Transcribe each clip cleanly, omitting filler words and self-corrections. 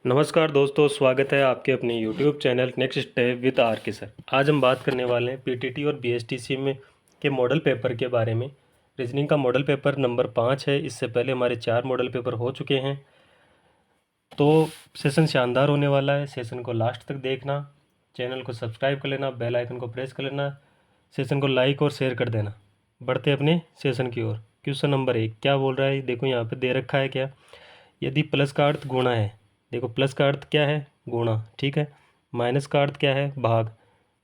नमस्कार दोस्तों, स्वागत है आपके अपने YouTube channel next step with R K sir. आज हम बात करने वाले हैं पीटीटी और बीएसटीसी में के मॉडल पेपर के बारे में। रीजनिंग का मॉडल पेपर नंबर 5 है। इससे पहले हमारे 4 मॉडल पेपर हो चुके हैं, तो सेशन शानदार होने वाला है। सेशन को लास्ट तक देखना, चैनल को सब्सक्राइब कर लेना, बेल आइकन को प्रेस कर लेना, सेशन को लाइक और शेयर कर देना। बढ़ते अपने सेशन की ओर। क्वेश्चन नंबर 1 क्या बोल रहा है, देखो यहाँ पे दे रखा है क्या। यदि प्लस का अर्थ गुणा है, देखो प्लस का अर्थ क्या है, गुणा, ठीक है। माइनस का अर्थ क्या है, भाग।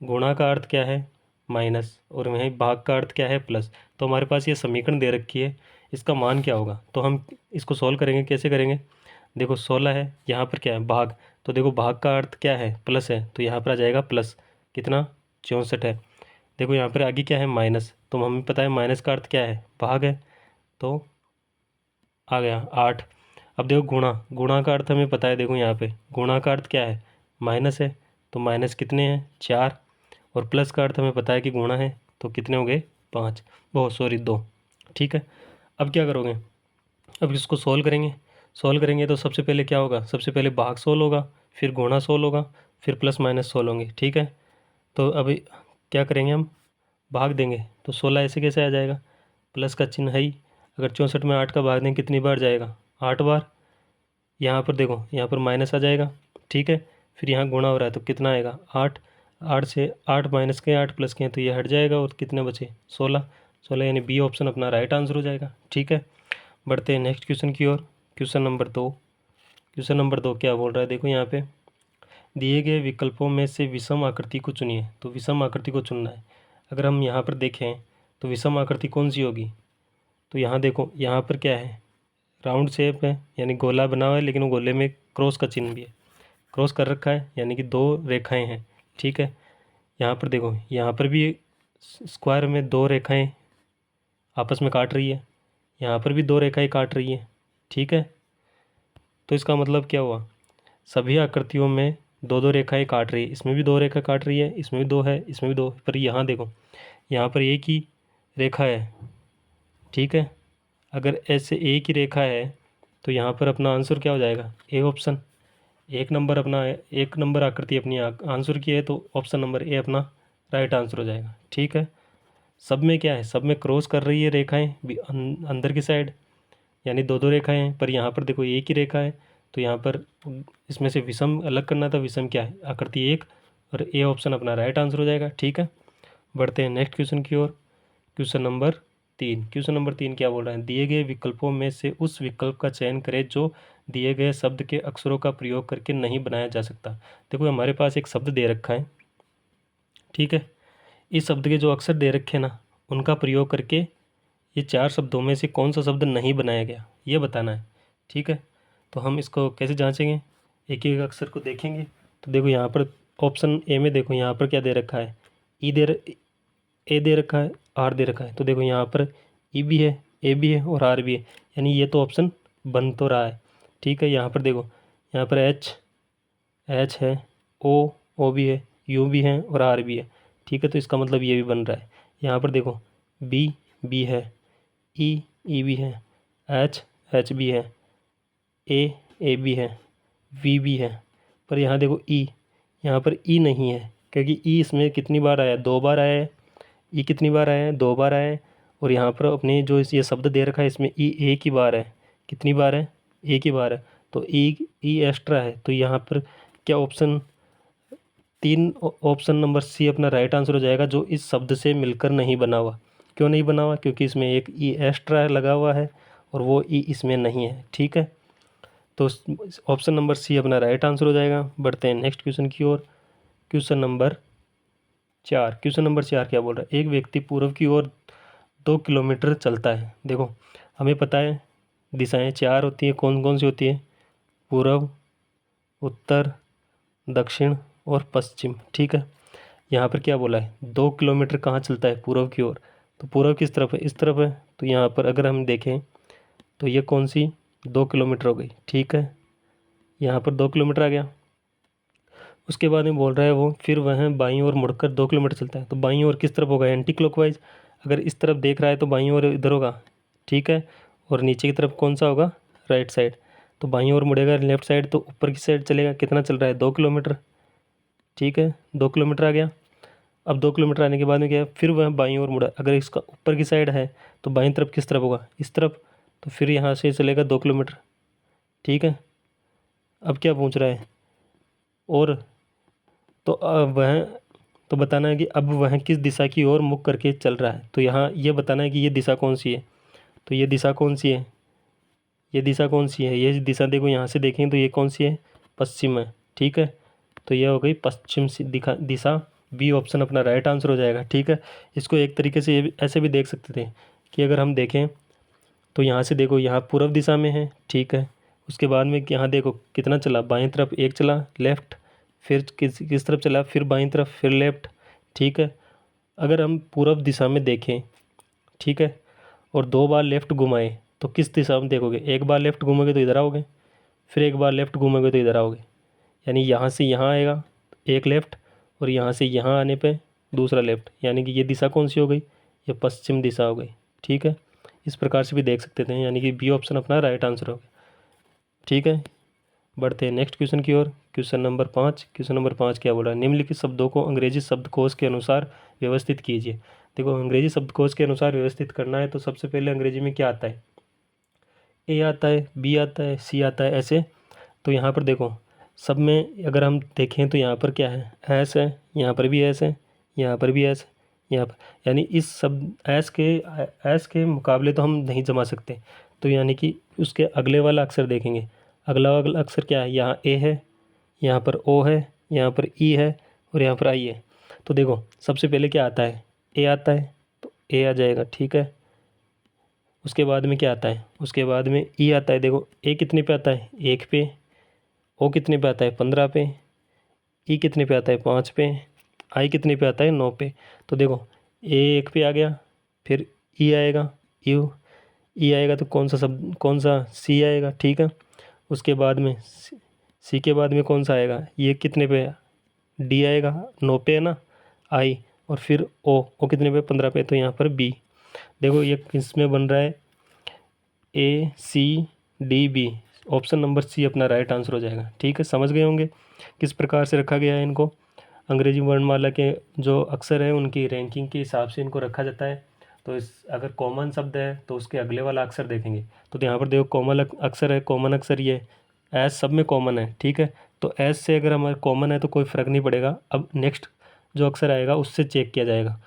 गुणा का अर्थ क्या है, माइनस, और वहीं भाग का अर्थ क्या है, प्लस। तो हमारे पास ये समीकरण दे रखी है, इसका मान क्या होगा। तो हम इसको सॉल्व करेंगे, कैसे करेंगे। देखो 16 है, यहाँ पर क्या है, भाग। तो देखो भाग का अर्थ क्या है, प्लस है, तो यहाँ पर आ जाएगा प्लस कितना, 64 है। देखो यहाँ पर आगे क्या है, माइनस। तो हमें पता है माइनस का अर्थ क्या है, भाग है, तो आ गया 8। अब देखो गुणा, गुणा का अर्थ हमें पता है। देखो यहाँ पे गुणा का अर्थ क्या है, माइनस है, तो माइनस कितने हैं, 4। और प्लस का अर्थ हमें पता है कि गुणा है, तो कितने हो गए, 5, बहुत सॉरी 2, ठीक है। अब क्या करोगे, अब इसको सोल्व करेंगे। सोल्व करेंगे तो सबसे पहले क्या होगा, सबसे पहले भाग सोल्व होगा, फिर गुणा सोल्व होगा, फिर प्लस माइनस सोल्व होंगे, ठीक है। तो अभी क्या करेंगे, हम भाग देंगे। तो 16 ऐसे कैसे आ जाएगा, प्लस का चिन्ह है ही। अगर 64 में 8 का भाग देंगे कितनी बार जाएगा, 8 बार। यहाँ पर देखो, यहाँ पर माइनस आ जाएगा, ठीक है। फिर यहाँ गुणा हो रहा है तो कितना आएगा, 8। 8 से 8 माइनस के 8 प्लस के हैं तो ये हट जाएगा, और कितने बचे, 16। 16 यानी बी ऑप्शन अपना राइट आंसर हो जाएगा, ठीक है। बढ़ते हैं नेक्स्ट क्वेश्चन की ओर। Question number 2। क्वेश्चन नंबर 2 क्या बोल रहा है, देखो यहाँ पे दिए गए विकल्पों में से विषम आकृति को चुनिए। तो विषम आकृति को चुनना है। अगर हम यहाँ पर देखें तो विषम आकृति कौन सी होगी। तो यहाँ देखो, यहाँ पर क्या है, राउंड शेप है, यानी गोला बना हुआ है, लेकिन वो गोले में क्रॉस का चिन्ह भी है, क्रॉस कर रखा है, यानी कि 2 रेखाएं हैं, ठीक है। यहाँ पर देखो, यहाँ पर भी स्क्वायर में 2 रेखाएं आपस में काट रही है, यहाँ पर भी 2 रेखाएं काट रही है, ठीक है। तो इसका मतलब क्या हुआ, सभी आकृतियों में 2-2 रेखाएं काट रही है। इसमें भी 2 रेखा काट रही है, इसमें भी 2 है, इसमें भी 2, पर यहाँ देखो, यहाँ पर एक ही रेखा है, ठीक है। अगर ऐसे एक ही रेखा है तो यहाँ पर अपना आंसर क्या हो जाएगा, ए ऑप्शन। एक नंबर अपना, एक नंबर आकृति अपनी आंसर की है, तो ऑप्शन नंबर ए अपना राइट आंसर हो जाएगा, ठीक है। सब में क्या है, सब में क्रॉस कर रही है रेखाएं भी अंदर की साइड, यानी 2-2 रेखाएं हैं, पर यहाँ पर देखो एक ही रेखा है। तो यहाँ पर इसमें से विषम अलग करना था, विषम क्या है, आकृति 1, और ए ऑप्शन अपना राइट आंसर हो जाएगा, ठीक है। बढ़ते हैं नेक्स्ट क्वेश्चन की ओर। Question number 3। क्वेश्चन नंबर 3 क्या बोल रहा है, दिए गए विकल्पों में से उस विकल्प का चयन करें जो दिए गए शब्द के अक्षरों का प्रयोग करके नहीं बनाया जा सकता। देखो हमारे पास एक शब्द दे रखा है, ठीक है। इस शब्द के जो अक्षर दे रखे हैं ना, उनका प्रयोग करके ये 4 शब्दों में से कौन सा शब्द नहीं बनाया गया, ये बताना है, ठीक है। तो हम इसको कैसे जांचेंगे, एक एक अक्षर को देखेंगे। तो देखो यहाँ पर ऑप्शन ए में देखो, यहाँ पर क्या दे रखा है, ए दे रखा है, आर दे रखा है। तो देखो यहाँ पर ई भी है, ए भी है और आर भी है, यानी ये तो ऑप्शन बन तो रहा है, ठीक है। यहाँ पर देखो, यहाँ पर एच है, ओ भी है, यू भी है और आर भी है, ठीक है। तो इसका मतलब ये भी बन रहा है। यहाँ पर देखो बी है, ई भी है, एच भी है, ए भी है, वी भी है। पर यहाँ देखो यहाँ पर ई नहीं है, क्योंकि ई इसमें कितनी बार आया, 2 बार आया है। ई कितनी बार आया है, 2 बार आया है। और यहाँ पर अपने जो ये शब्द दे रखा है, इसमें ई एक ही बार है, कितनी बार है, एक ही बार है। तो ई एक्स्ट्रा है, तो यहाँ पर क्या ऑप्शन 3, ऑप्शन नंबर सी अपना राइट आंसर हो जाएगा, जो इस शब्द से मिलकर नहीं बना हुआ। क्यों नहीं बना हुआ, क्योंकि इसमें एक ई एक्स्ट्रा लगा हुआ है और वो ई इसमें नहीं है, ठीक है। तो ऑप्शन नंबर सी अपना राइट आंसर हो जाएगा। बढ़ते हैं नेक्स्ट क्वेश्चन की ओर। Question number 4। क्वेश्चन नंबर 4 क्या बोल रहा है, एक व्यक्ति पूर्व की ओर 2 किलोमीटर चलता है। देखो हमें पता है दिशाएं 4 होती हैं, कौन कौन सी होती है, पूर्व, उत्तर, दक्षिण और पश्चिम, ठीक है। यहाँ पर क्या बोला है, 2 किलोमीटर कहाँ चलता है, पूर्व की ओर। तो पूर्व किस तरफ है, इस तरफ है। तो यहाँ पर अगर हम देखें तो ये कौन सी 2 किलोमीटर हो गई, ठीक है। यहाँ पर 2 किलोमीटर आ गया। उसके बाद में बोल रहा है वो, फिर वह बाईं ओर मुड़कर 2 किलोमीटर चलता है। तो बाईं ओर किस तरफ होगा, एंटी क्लॉकवाइज। अगर इस तरफ देख रहा है तो बाईं ओर इधर होगा, ठीक है। और नीचे की तरफ कौन सा होगा, राइट साइड। तो बाईं ओर मुड़ेगा लेफ्ट साइड, तो ऊपर की साइड चलेगा। कितना चल रहा है? 2 किलोमीटर। ठीक है, 2 किलोमीटर आ गया। अब 2 किलोमीटर आने के बाद में क्या है, फिर वह बाईं ओर मुड़ा। अगर इसका ऊपर की साइड है तो बाईं तरफ किस तरफ होगा? इस तरफ। तो फिर यहाँ से चलेगा 2 किलोमीटर। ठीक है, अब क्या पूछ रहा है? और तो वह तो बताना है कि अब वह किस दिशा की ओर मुख करके चल रहा है। तो यहाँ ये बताना है कि ये दिशा कौन सी है। तो ये दिशा कौन सी है? ये दिशा कौन सी है? ये दिशा देखो, यहाँ से देखें तो ये कौन सी है? पश्चिम है। ठीक है, तो ये हो गई पश्चिम दिशा। बी ऑप्शन अपना राइट आंसर हो जाएगा। ठीक है, इसको एक तरीके से ऐसे भी देख सकते थे कि अगर हम देखें तो यहाँ से देखो, यहाँ पूर्व दिशा में है। ठीक है, उसके बाद में यहाँ देखो कितना चला, बाईं तरफ एक चला लेफ्ट, फिर किस तरफ चला, फिर बाईं तरफ, फिर लेफ्ट। ठीक है, अगर हम पूर्व दिशा में देखें, ठीक है, और 2 बार लेफ्ट घुमाएं तो किस दिशा में देखोगे? एक बार लेफ्ट घूमोगे तो इधर आओगे, फिर एक बार लेफ्ट घूमोगे तो इधर आओगे। यानी यहाँ से यहाँ आएगा एक लेफ्ट, और यहाँ से यहाँ आने पे दूसरा लेफ्ट। यानी कि ये दिशा कौन सी हो गई? ये पश्चिम दिशा हो गई। ठीक है, इस प्रकार से भी देख सकते थे। यानी कि बी ऑप्शन अपना राइट आंसर हो गया। ठीक है, बढ़ते हैं नेक्स्ट क्वेश्चन की ओर। Question number 5। क्वेश्चन नंबर 5 क्या बोल रहा है? निम्नलिखित शब्दों को अंग्रेजी शब्दकोश के अनुसार व्यवस्थित कीजिए। देखो, अंग्रेजी शब्दकोश के अनुसार व्यवस्थित करना है तो सबसे पहले अंग्रेजी में क्या आता है? ए आता है, बी आता है, सी आता है, ऐसे। तो यहाँ पर देखो, सब में अगर हम देखें तो यहाँ पर क्या है? एस है, यहाँ पर भी एस है, यहाँ पर भी एस है, यहाँ पर। यानी इस सब एस के मुकाबले तो हम नहीं जमा सकते। तो यानी कि उसके अगले वाला अक्षर देखेंगे। अगला वाला अक्षर क्या है? यहाँ ए है, यहाँ पर ओ है, यहाँ पर ई है, और यहाँ पर आई है। तो देखो, सबसे पहले क्या आता है? ए आता है, तो ए आ जाएगा। ठीक है, उसके बाद में क्या आता है? उसके बाद में ई आता है। देखो, ए कितने पे आता है? 1 पे। ओ कितने पे आता है? 15 पे। ई कितने पे आता है? 5 पे। आई कितने पे आता है? 9 पे। तो देखो, ए 1 पे आ गया, फिर ई आएगा, यू ई आएगा, तो कौन सा शब्द, कौन सा? सी आएगा। ठीक है, उसके बाद में सी के बाद में कौन सा आएगा? ये कितने पे? डी आएगा, 9 पे है ना, आई। और फिर ओ कितने पे? 15 पे। तो यहाँ पर बी। देखो, ये किसमें बन रहा है? A C D B. Option number C अपना राइट आंसर हो जाएगा। ठीक है, समझ गए होंगे किस प्रकार से रखा गया है इनको। अंग्रेजी वर्णमाला के जो अक्षर है उनकी रैंकिंग के हिसाब से इनको रखा जाता है। तो इस अगर कॉमन शब्द है तो उसके अगले वाला अक्षर देखेंगे। तो यहाँ पर देखो, कॉमन अक्षर है, कॉमन अक्षर ये एस सब में कॉमन है। ठीक है, तो एस से अगर हमारे कॉमन है तो कोई फ़र्क नहीं पड़ेगा। अब नेक्स्ट जो अक्षर आएगा उससे चेक किया जाएगा।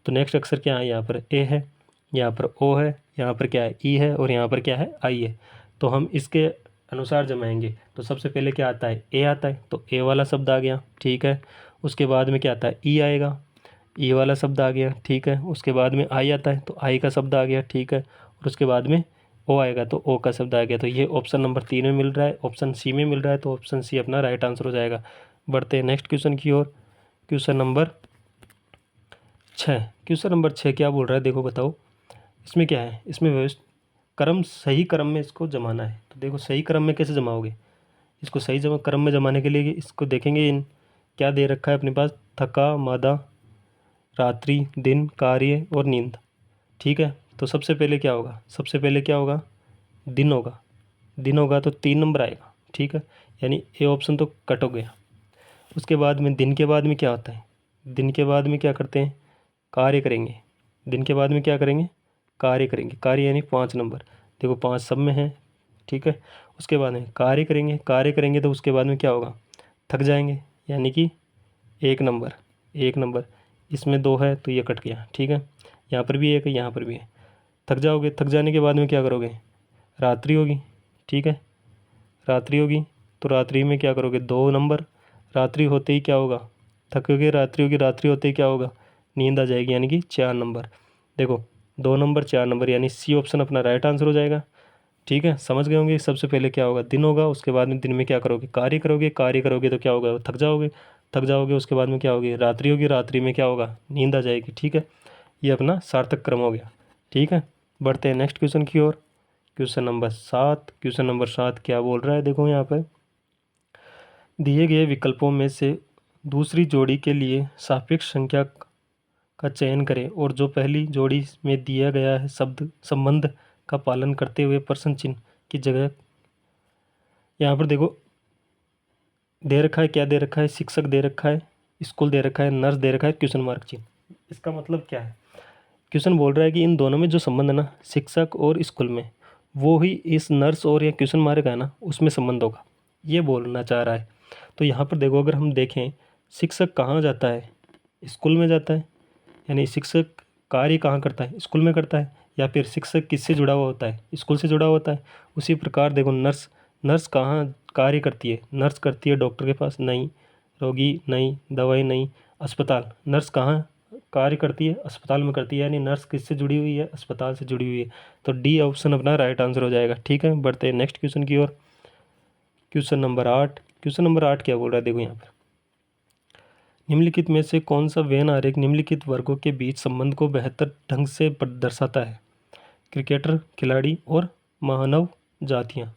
तो नेक्स्ट अक्षर क्या है? यहाँ पर ए है, यहाँ पर ओ है, यहाँ पर क्या है? ई है, और यहाँ पर क्या है? आई है। तो हम इसके अनुसार जमाएंगे। तो सबसे पहले क्या आता है? ए आता है, तो ए वाला शब्द आ गया। ठीक है, उसके बाद में क्या आता है? ई आएगा, ई वाला शब्द आ गया। ठीक है, उसके बाद में आई आता है, तो आई का शब्द आ गया। ठीक है, और उसके बाद में ओ आएगा, तो ओ का शब्द आ गया। तो ये ऑप्शन नंबर 3 में मिल रहा है, ऑप्शन सी में मिल रहा है। तो ऑप्शन सी अपना राइट आंसर हो जाएगा। बढ़ते हैं नेक्स्ट क्वेश्चन की ओर। Question number 6। क्वेश्चन नंबर 6 क्या बोल रहा है? देखो, बताओ इसमें क्या है? इसमें क्रम, सही क्रम में इसको जमाना है। तो देखो, सही क्रम में कैसे जमाओगे इसको? सही क्रम में जमाने के लिए इसको देखेंगे, इन क्या दे रखा है अपने पास? थका, मादा, रात्रि, दिन, कार्य और नींद। ठीक है, तो सबसे पहले क्या होगा? सबसे पहले क्या होगा? दिन होगा। दिन होगा तो 3 नंबर आएगा। ठीक है, यानी ए ऑप्शन तो कट हो गया। उसके बाद में दिन के बाद में क्या होता है? दिन के बाद में क्या करते हैं? कार्य करेंगे। दिन के बाद में क्या करेंगे? कार्य करेंगे। कार्य यानी 5 नंबर। देखो, 5 सब में है। ठीक है, उसके बाद में कार्य करेंगे। कार्य करेंगे तो उसके बाद में क्या होगा? थक जाएंगे, यानी कि 1 नंबर। 1 नंबर, इसमें 2 है तो ये कट गया। ठीक है, यहाँ पर भी 1 है, यहाँ पर भी है। थक जाओगे, थक जाने के बाद में क्या करोगे? रात्रि होगी। ठीक है, रात्रि होगी तो रात्रि में क्या करोगे? 2 नंबर। रात्रि होते ही क्या होगा? थकोगे, रात्रि होगी, रात्रि होते ही क्या होगा? नींद आ जाएगी, यानी कि 4 नंबर। देखो, 2 नंबर, 4 नंबर, यानी सी ऑप्शन अपना राइट आंसर हो जाएगा। ठीक है, समझ गए होंगे। सबसे पहले क्या होगा? दिन होगा, उसके बाद में दिन में क्या करोगे? कार्य करोगे। कार्य करोगे तो क्या होगा? थक जाओगे। थक जाओगे, उसके बाद में क्या होगी? रात्रि होगी। रात्रि में क्या होगा? नींद आ जाएगी। ठीक है, ये अपना सार्थक क्रम हो गया। ठीक है, बढ़ते हैं नेक्स्ट क्वेश्चन की ओर। Question number 7। क्वेश्चन नंबर 7 क्या बोल रहा है? देखो, यहाँ पर दिए गए विकल्पों में से दूसरी जोड़ी के लिए सापेक्ष संख्या का चयन करें और जो पहली जोड़ी में दिया गया है शब्द संबंध का पालन करते हुए प्रश्न चिन्ह की जगह यहाँ पर देखो दे रखा है, क्या दे रखा है, शिक्षक दे रखा है, स्कूल दे रखा है, नर्स दे रखा है, क्वेश्चन मार्क चिन्ह। इसका मतलब क्या है? क्वेश्चन बोल रहा है कि इन दोनों में जो संबंध है ना, शिक्षक और स्कूल में, वो ही इस नर्स और या क्वेश्चन मार्क है ना, उसमें संबंध होगा, ये बोलना चाह रहा है। तो यहाँ पर देखो, अगर हम देखें शिक्षक कहाँ जाता है, स्कूल में जाता है, यानी शिक्षक कार्य कहाँ करता है, स्कूल में करता है। या फिर शिक्षक किससे जुड़ा हुआ होता है, स्कूल से जुड़ा हुआ होता है। उसी प्रकार देखो नर्स, नर्स कहाँ कार्य करती है, नर्स करती है डॉक्टर के पास, नहीं। रोगी, नहीं। दवाई, नहीं। अस्पताल, नर्स कहाँ कार्य करती है, अस्पताल में करती है, यानी नर्स किससे जुड़ी हुई है, अस्पताल से जुड़ी हुई है। तो डी ऑप्शन अपना राइट आंसर हो जाएगा। ठीक है, बढ़ते हैं नेक्स्ट क्वेश्चन की ओर। Question number 8। क्वेश्चन नंबर 8 क्या बोल रहा है, देखो यहाँ पर, निम्नलिखित में से कौन सा वेन आरेख निम्नलिखित वर्गों के बीच संबंध को बेहतर ढंग से दर्शाता है? क्रिकेटर, खिलाड़ी और मानव जातियाँ।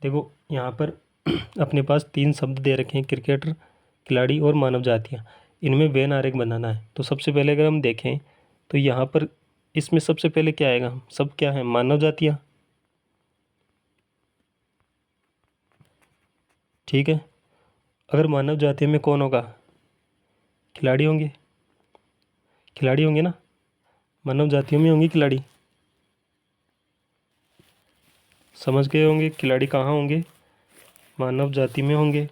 देखो यहाँ पर अपने पास 3 शब्द दे रखे हैं, क्रिकेटर, खिलाड़ी और मानव जातियाँ। इनमें वेन आरेख बनाना है। तो सबसे पहले अगर हम देखें तो यहाँ पर इसमें सबसे पहले क्या आएगा, सब क्या है, मानव जातियाँ। ठीक है, अगर मानव जातियों में कौन होगा, खिलाड़ी होंगे, खिलाड़ी होंगे ना, मानव जातियों में होंगे खिलाड़ी। समझ गए होंगे, खिलाड़ी कहाँ होंगे, मानव जाति में होंगे।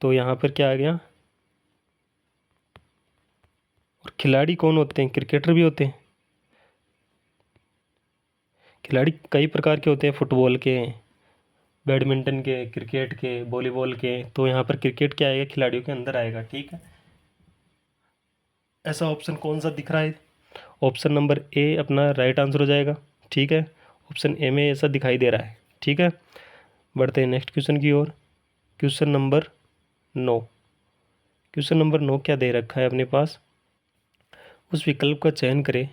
तो यहाँ पर क्या आ गया, और खिलाड़ी कौन होते हैं, क्रिकेटर भी होते हैं। खिलाड़ी कई प्रकार के होते हैं, फुटबॉल के, बैडमिंटन के, क्रिकेट के, वॉलीबॉल के। तो यहाँ पर क्रिकेट क्या आएगा, खिलाड़ियों के अंदर आएगा। ठीक है, ऐसा ऑप्शन कौन सा दिख रहा है, ऑप्शन नंबर ए अपना राइट आंसर हो जाएगा। ठीक है, ऑप्शन ए में ऐसा दिखाई दे रहा है। ठीक है, बढ़ते हैं नेक्स्ट क्वेश्चन की ओर। Question number 9। क्वेश्चन नंबर 9 क्या दे रखा है अपने पास, उस विकल्प का चयन करें,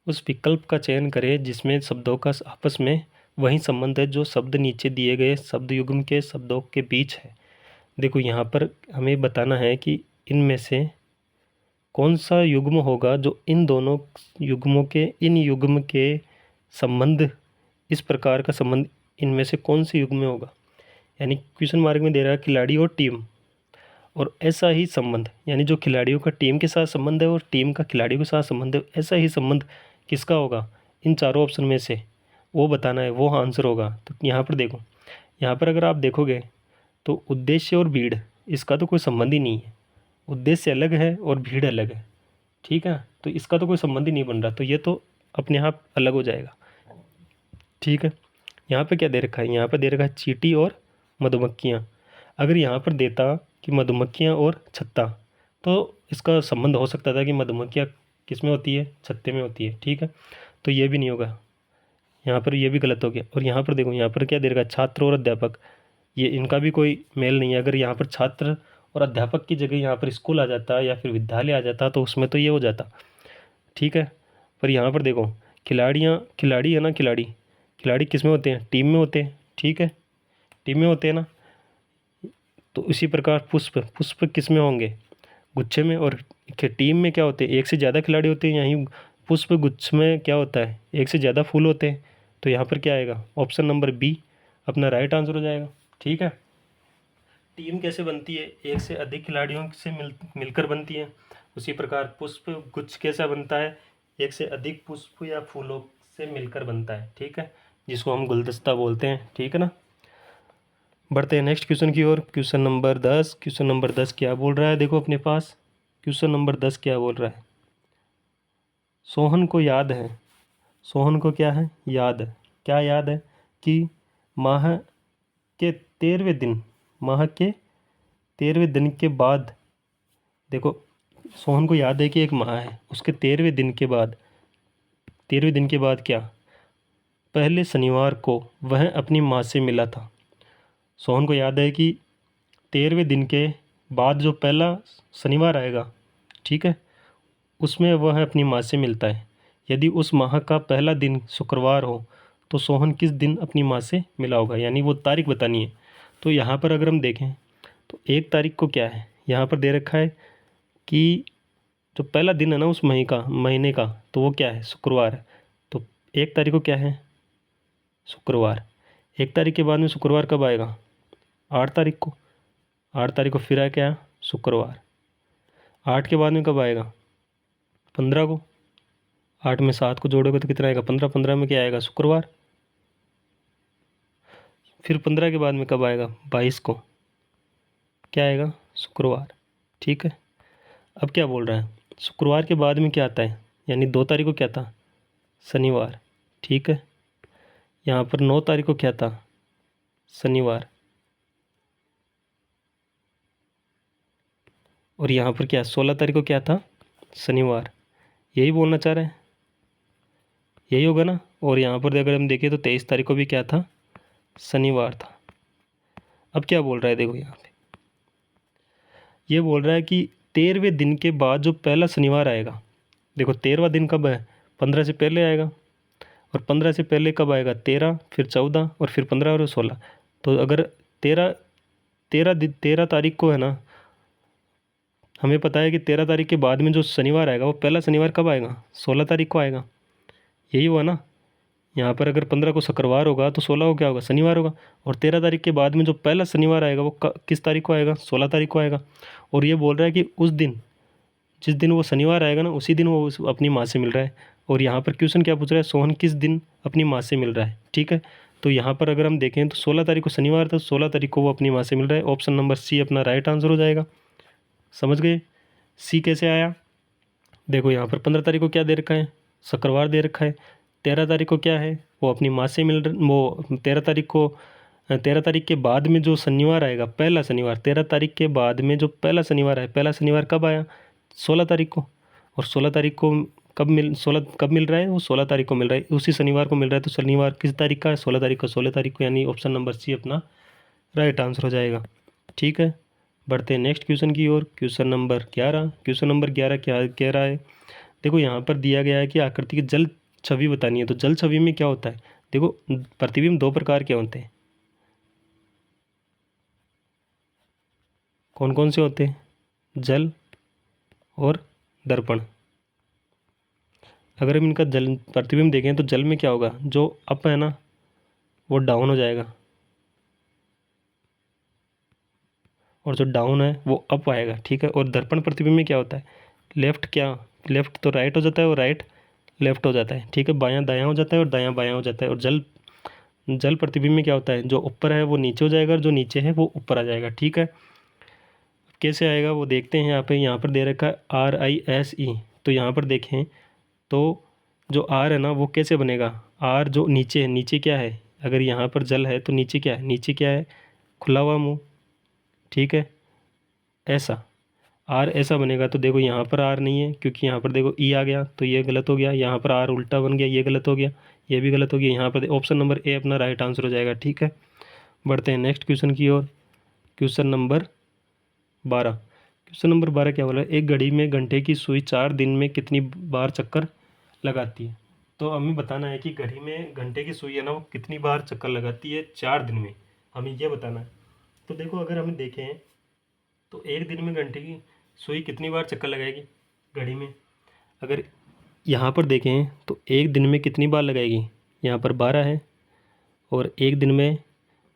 उस विकल्प का चयन करें जिसमें शब्दों का आपस में वही संबंध है जो शब्द नीचे दिए गए शब्द युग्म के शब्दों के बीच है। देखो यहाँ पर हमें बताना है कि इनमें से कौन सा युग्म होगा जो इन दोनों युग्मों के, इन युग्म के संबंध, इस प्रकार का संबंध इनमें से कौन से युग्म में होगा। यानी क्वेश्चन मार्क में दे रहा है खिलाड़ी और टीम, और ऐसा ही संबंध, यानी जो खिलाड़ियों का टीम के साथ संबंध है और टीम का खिलाड़ियों के साथ संबंध है, ऐसा ही संबंध किसका होगा, इन चारों ऑप्शन में से वो बताना है, वो आंसर होगा। तो यहाँ पर देखो, यहाँ पर अगर आप देखोगे तो उद्देश्य और भीड़, इसका तो कोई संबंध ही नहीं है। उद्देश्य अलग है और भीड़ अलग है। ठीक है, तो इसका तो कोई संबंध ही नहीं बन रहा, तो ये तो अपने आप अलग हो जाएगा। ठीक है, यहाँ पे क्या दे रखा है, यहाँ पे दे रखा है चींटी और मधुमक्खियाँ। अगर यहाँ पर देता कि मधुमक्खियाँ और छत्ता, तो इसका संबंध हो सकता था कि मधुमक्खियाँ किस में होती है, छत्ते में होती है। ठीक है, तो ये भी नहीं होगा, यहाँ पर ये भी गलत हो गया। और यहाँ पर देखो, यहाँ पर क्या दे रखा है, छात्र और अध्यापक, ये इनका भी कोई मेल नहीं है। अगर यहाँ पर छात्र और अध्यापक की जगह यहाँ पर स्कूल आ जाता या फिर विद्यालय आ जाता तो उसमें तो ये हो जाता। ठीक है, पर यहाँ पर देखो खिलाड़ियाँ, खिलाड़ी है ना, खिलाड़ी, खिलाड़ी किस में होते हैं, टीम में होते हैं। ठीक है, टीम में होते हैं ना। तो इसी प्रकार पुष्प, पुष्प किस में होंगे, गुच्छे में। और टीम में क्या होते हैं, एक से ज़्यादा खिलाड़ी होते हैं। यहीं पुष्प गुच्छ में क्या होता है, एक से ज़्यादा फूल होते हैं। तो यहाँ पर क्या आएगा, ऑप्शन नंबर बी अपना राइट आंसर हो जाएगा। ठीक है, टीम कैसे बनती है, एक से अधिक खिलाड़ियों से मिलकर बनती है। उसी प्रकार पुष्प गुच्छ कैसा बनता है, एक से अधिक पुष्प या फूलों से मिलकर बनता है। ठीक है, जिसको हम गुलदस्ता बोलते हैं। ठीक है ना, बढ़ते हैं नेक्स्ट क्वेश्चन की ओर। Question number 10। क्वेश्चन नंबर 10 क्या बोल रहा है, देखो अपने पास क्वेश्चन नंबर 10 क्या बोल रहा है, सोहन को याद है, सोहन को क्या है, याद है, क्या याद है कि माह के 13वें दिन, माह के 13वें दिन के बाद, देखो सोहन को याद है कि एक माह है, उसके 13वें दिन के बाद, 13वें दिन के बाद क्या, पहले शनिवार को वह अपनी माँ से मिला था। सोहन को याद है कि 13वें दिन के बाद जो पहला शनिवार आएगा, ठीक है, उसमें वह अपनी माँ से मिलता है। यदि उस माह का पहला दिन शुक्रवार हो तो सोहन किस दिन अपनी माँ से मिला होगा, यानी वो तारीख बतानी है। तो यहाँ पर अगर हम देखें तो 1 तारीख को क्या है, यहाँ पर दे रखा है कि जो पहला दिन है ना उस महीने का, तो वो क्या है, शुक्रवार है। तो 1 तारीख को क्या है, शुक्रवार। 1 तारीख के बाद में शुक्रवार कब आएगा? 8 तारीख को। 8 तारीख को फिर आया क्या? शुक्रवार। 8 के बाद में कब आएगा? 15 को। 8 में 7 को जोड़ोगे तो कितना आएगा? 15। 15 में क्या आएगा? शुक्रवार। फिर 15 के बाद में कब आएगा? 22 को। क्या आएगा? शुक्रवार। ठीक है। अब क्या बोल रहा है? शुक्रवार के बाद में क्या आता है? यानी 2 तारीख को क्या था? शनिवार। ठीक है। यहाँ पर 9 तारीख को क्या था? शनिवार। और यहाँ पर क्या 16 तारीख को क्या था? शनिवार। यही बोलना चाह रहे हैं, यही होगा ना। और यहाँ पर अगर हम देखें तो 23 तारीख को भी क्या था? शनिवार था। अब क्या बोल रहा है? देखो यहाँ पे ये बोल रहा है कि 13वें दिन के बाद जो पहला शनिवार आएगा, देखो 13वां दिन कब है? 15 से पहले आएगा। और 15 से पहले कब आएगा? 13, फिर 14 और फिर 15 और 16। तो अगर 13 तारीख को है ना, हमें पता है कि 13 तारीख के बाद में जो शनिवार आएगा वो पहला शनिवार कब आएगा? 16 तारीख को आएगा। यही हुआ ना। यहाँ पर अगर 15 को शुक्रवार होगा तो 16 को क्या होगा? शनिवार होगा। और 13 तारीख के बाद में जो पहला शनिवार आएगा वो किस तारीख को आएगा? 16 तारीख को आएगा। और ये बोल रहा है कि उस दिन, जिस दिन वो शनिवार आएगा ना, उसी दिन वो अपनी माँ से मिल रहा है। और यहाँ पर क्वेश्चन क्या पूछ रहा है? सोहन किस दिन अपनी माँ से मिल रहा है। ठीक है। तो यहाँ पर अगर हम देखें तो 16 तारीख को शनिवार था, 16 तारीख को वो अपनी माँ से मिल रहा है। ऑप्शन नंबर सी अपना राइट आंसर हो जाएगा। समझ गए? सी कैसे आया? देखो यहाँ पर 15 तारीख को क्या दे रखा है? शुक्रवार दे रखा है। 13 तारीख को क्या है? वो अपनी माँ से मिल रहा, वो 13 तारीख को, 13 तारीख के बाद में जो शनिवार आएगा, पहला शनिवार, 13 तारीख के बाद में जो पहला शनिवार है, पहला शनिवार कब आया? 16 तारीख को। और 16 तारीख को कब मिल रहा है? वो 16 तारीख को मिल रहा है, उसी शनिवार को मिल रहा है। तो शनिवार किस तारीख का है? 16 तारीख को। 16 तारीख को, यानी ऑप्शन नंबर सी अपना राइट आंसर हो जाएगा। ठीक है। बढ़ते हैं नेक्स्ट क्वेश्चन की ओर। Question number 11। क्वेश्चन नंबर 11 क्या कह रहा है? देखो यहाँ पर दिया गया है कि आकृति की जल छवि बतानी है। तो जल छवि में क्या होता है? देखो प्रतिबिंब 2 प्रकार के होते हैं। कौन कौन से होते हैं? जल और दर्पण। अगर हम इनका जल प्रतिबिंब देखें तो जल में क्या होगा? जो अप है ना, वो डाउन हो जाएगा, और जो डाउन है वो अप आएगा। ठीक है। और दर्पण प्रतिबिंब में क्या होता है? लेफ्ट तो राइट हो जाता है और राइट लेफ्ट हो जाता है। ठीक है। बायां दायां हो जाता है और दायां बायां हो जाता है। और जल प्रतिबिंब में क्या होता है? जो ऊपर है वो नीचे हो जाएगा और जो नीचे है वो ऊपर आ जाएगा। ठीक है। कैसे आएगा वो देखते हैं। यहाँ पर दे रखा है RISE। तो यहाँ पर देखें तो जो आर है ना वो कैसे बनेगा? आर जो नीचे है, नीचे क्या है? अगर यहाँ पर जल है तो नीचे क्या है? नीचे क्या है? खुला हुआ मुंह। ठीक है। ऐसा आर ऐसा बनेगा। तो देखो यहाँ पर आर नहीं है, क्योंकि यहाँ पर देखो ई आ गया, तो ये गलत हो गया। यहाँ पर आर उल्टा बन गया, ये गलत हो गया, ये भी गलत हो गया। यहाँ पर ऑप्शन नंबर ए अपना राइट आंसर हो जाएगा। ठीक है। बढ़ते हैं नेक्स्ट क्वेश्चन की ओर। Question number 12। क्वेश्चन नंबर 12 क्या बोला है? एक घड़ी में घंटे की सुई 4 दिन में कितनी बार चक्कर लगाती है? तो हमें बताना है कि घड़ी में घंटे की सुई है ना वो कितनी बार चक्कर लगाती है 4 दिन में, हमें ये बताना है। तो देखो अगर हम देखें तो एक दिन में घंटे की सुई कितनी बार चक्कर लगाएगी घड़ी में? अगर यहाँ पर देखें तो एक दिन में कितनी बार लगाएगी? यहाँ पर 12 है, और एक दिन में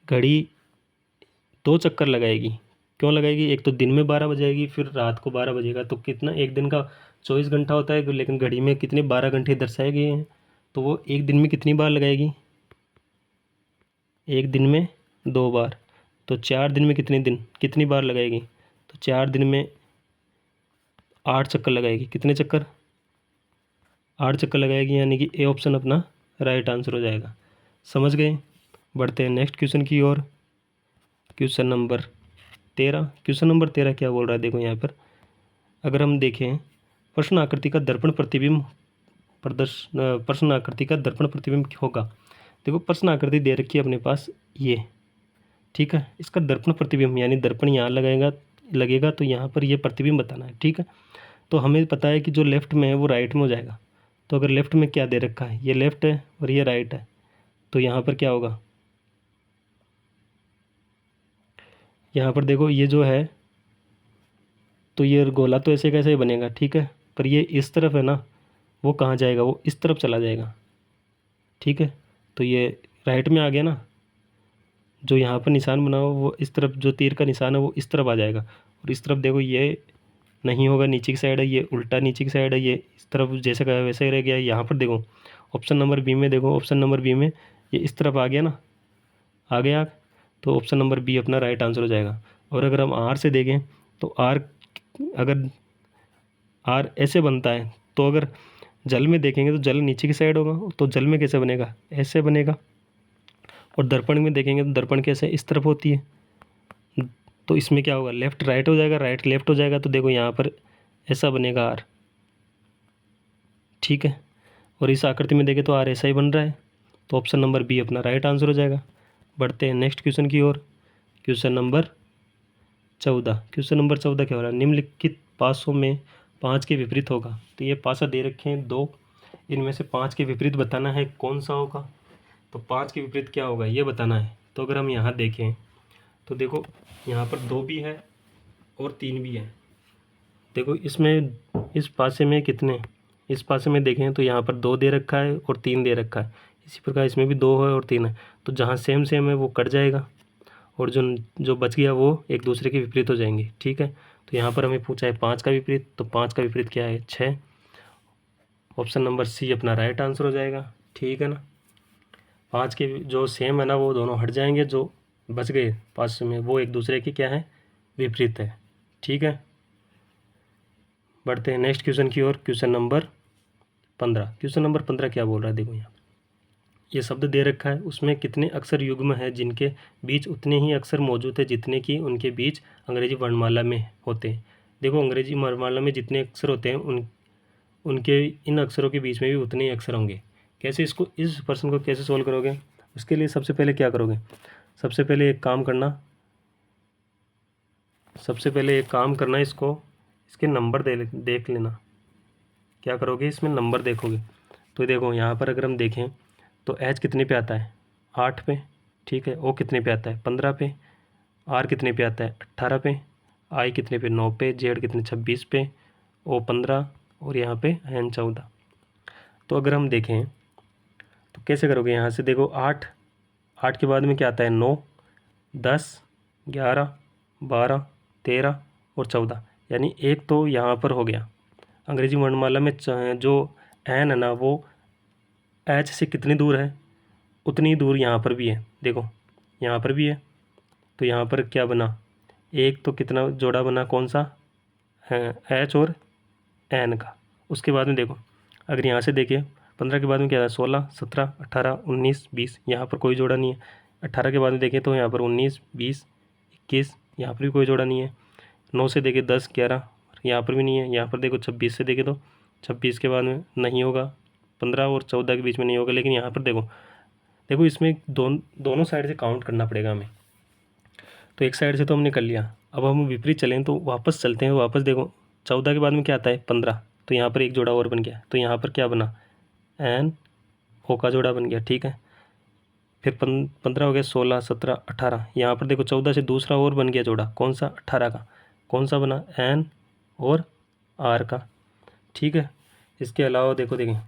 घड़ी 2 चक्कर लगाएगी। क्यों लगाएगी? एक तो दिन में 12 बजाएगी, फिर रात को 12 बजेगा। तो कितना, एक दिन का 24 घंटा होता है, लेकिन घड़ी में कितने 12 घंटे दर्शाए गए हैं। तो वो एक दिन में कितनी बार लगाएगी? एक दिन में 2 बार। तो 4 दिन में कितनी बार लगाएगी? तो 4 दिन में 8 चक्कर लगाएगी। कितने चक्कर? 8 चक्कर लगाएगी, यानी कि ए ऑप्शन अपना राइट आंसर हो जाएगा। समझ गए? बढ़ते हैं नेक्स्ट क्वेश्चन की ओर। Question number 13। क्वेश्चन नंबर 13 क्या बोल रहा है? देखो यहाँ पर अगर हम देखें, प्रश्न आकृति का दर्पण प्रतिबिंब प्रश्न आकृति का दर्पण प्रतिबिंब होगा। देखो प्रश्न आकृति दे रखी है अपने पास ये। ठीक है। इसका दर्पण प्रतिबिंब, यानी दर्पण यहाँ लगेगा तो यहाँ पर ये प्रतिबिंब बताना है। ठीक है। तो हमें पता है कि जो लेफ्ट में है वो राइट में हो जाएगा। तो अगर लेफ्ट में क्या दे रखा है? ये लेफ्ट है और ये राइट है, तो यहाँ पर क्या होगा? यहाँ पर देखो ये जो है, तो ये गोला तो ऐसे कैसे बनेगा। ठीक है। पर ये इस तरफ है ना, वो कहाँ जाएगा? वो इस तरफ चला जाएगा। ठीक है। तो ये राइट में आ गया ना, जो यहाँ पर निशान बना हो वो इस तरफ, जो तीर का निशान है वो इस तरफ आ जाएगा। और इस तरफ देखो ये नहीं होगा, नीचे की साइड है, ये उल्टा नीचे की साइड है, ये इस तरफ जैसे का वैसे ही रह गया। यहाँ पर देखो ऑप्शन नंबर बी में, देखो ऑप्शन नंबर बी में ये इस तरफ आ गया ना, आ गया। तो ऑप्शन नंबर बी अपना राइट आंसर हो जाएगा। और अगर हम आर से देखें तो आर, अगर आर ऐसे बनता है तो अगर जल में देखेंगे तो जल नीचे की साइड होगा, तो जल में कैसे बनेगा, ऐसे बनेगा। और दर्पण में देखेंगे तो दर्पण कैसे, इस तरफ होती है। तो इसमें क्या होगा, लेफ्ट राइट हो जाएगा, राइट लेफ्ट हो जाएगा। तो देखो यहाँ पर ऐसा बनेगा आर, ठीक है। और इस आकृति में देखें तो आर ऐसा ही बन रहा है। तो ऑप्शन नंबर बी अपना राइट आंसर हो जाएगा। बढ़ते हैं नेक्स्ट क्वेश्चन की ओर। Question number 14। क्वेश्चन नंबर 14 क्या हो रहा है, निम्नलिखित पासों में 5 के विपरीत होगा। तो ये पासा दे रखे हैं 2, इनमें से 5 के विपरीत बताना है कौन सा होगा। तो 5 के विपरीत क्या होगा ये बताना है। तो अगर हम यहाँ देखें तो देखो यहाँ पर 2 भी है और 3 भी है। देखो इसमें इस पासे में कितने, इस पासे में देखें तो यहाँ पर 2 दे रखा है और 3 दे रखा है। इसी प्रकार इसमें भी 2 है और 3 है। तो जहाँ सेम सेम है वो कट जाएगा और जो जो बच गया वो एक दूसरे के विपरीत हो जाएंगे, ठीक है। तो यहाँ पर हमें पूछा है 5 का विपरीत, तो 5 का विपरीत क्या है, 6। ऑप्शन नंबर सी अपना राइट आंसर हो जाएगा, ठीक है ना। 5 के जो सेम है ना वो दोनों हट जाएंगे, जो बच गए 5 में वो एक दूसरे के क्या है, विपरीत है, ठीक है। बढ़ते हैं नेक्स्ट क्वेश्चन की ओर। Question number 15। क्वेश्चन नंबर 15 क्या बोल रहा है, देखो यहाँ ये शब्द दे रखा है, उसमें कितने अक्षर युग्म है जिनके बीच उतने ही अक्षर मौजूद है जितने कि उनके बीच अंग्रेजी वर्णमाला में होते हैं। देखो अंग्रेजी वर्णमाला में जितने अक्षर होते हैं उनके इन अक्षरों के बीच में भी उतने ही अक्षर होंगे। कैसे इसको, इस प्रश्न को कैसे सोल्व करोगे, उसके लिए सबसे पहले क्या करोगे, सबसे पहले एक काम करना, इसको इसके नंबर देख लेना। क्या करोगे, इसमें नंबर देखोगे। तो देखो यहाँ पर अगर हम देखें तो एच कितने पे आता है, 8 पे, ठीक है। ओ कितने पे आता है, 15 पे। आर कितने पे आता है, 18 पे। आई कितने पे, 9 पे। जेड कितने, 26 पे। ओ 15 और यहाँ पे एन 14। तो अगर हम देखें तो कैसे करोगे, यहाँ से देखो 8, 8 के बाद में क्या आता है, 9, 10, 11, 12, 13 और 14, यानी एक तो यहाँ पर हो गया। अंग्रेजी वर्णमाला में जो एन है ना वो एच से कितनी दूर है, उतनी दूर यहाँ पर भी है। देखो यहाँ पर भी है, तो यहाँ पर क्या बना, एक तो कितना जोड़ा बना, कौन सा, एच और एन का। उसके बाद में देखो अगर यहाँ से देखिए 15 के बाद में क्या है, 16, 17, 18, 19, 20, यहाँ पर कोई जोड़ा नहीं है। 18 के बाद में देखें तो यहाँ पर 19, 20, 21, यहाँ पर भी कोई जोड़ा नहीं है। 9 से देखें 10, 11, यहाँ पर भी नहीं है। यहाँ पर देखो 26 से देखें तो 26 के बाद में नहीं होगा, 15 और 14 के बीच में नहीं होगा। लेकिन यहाँ पर देखो देखो इसमें दोनों साइड से काउंट करना पड़ेगा हमें। तो एक साइड से तो हमने कर लिया, अब हम विपरीत चलें तो वापस चलते हैं। वापस देखो 14 के बाद में क्या आता है, 15, तो यहाँ पर एक जोड़ा और बन गया। तो यहाँ पर क्या बना, एन ओ का जोड़ा बन गया, ठीक है। फिर 15 हो गया, 16, 17, 18, यहाँ पर देखो 14 से दूसरा और बन गया जोड़ा, कौन सा, 18 का। कौन सा बना, एन और आर का, ठीक है। इसके अलावा देखो देखें,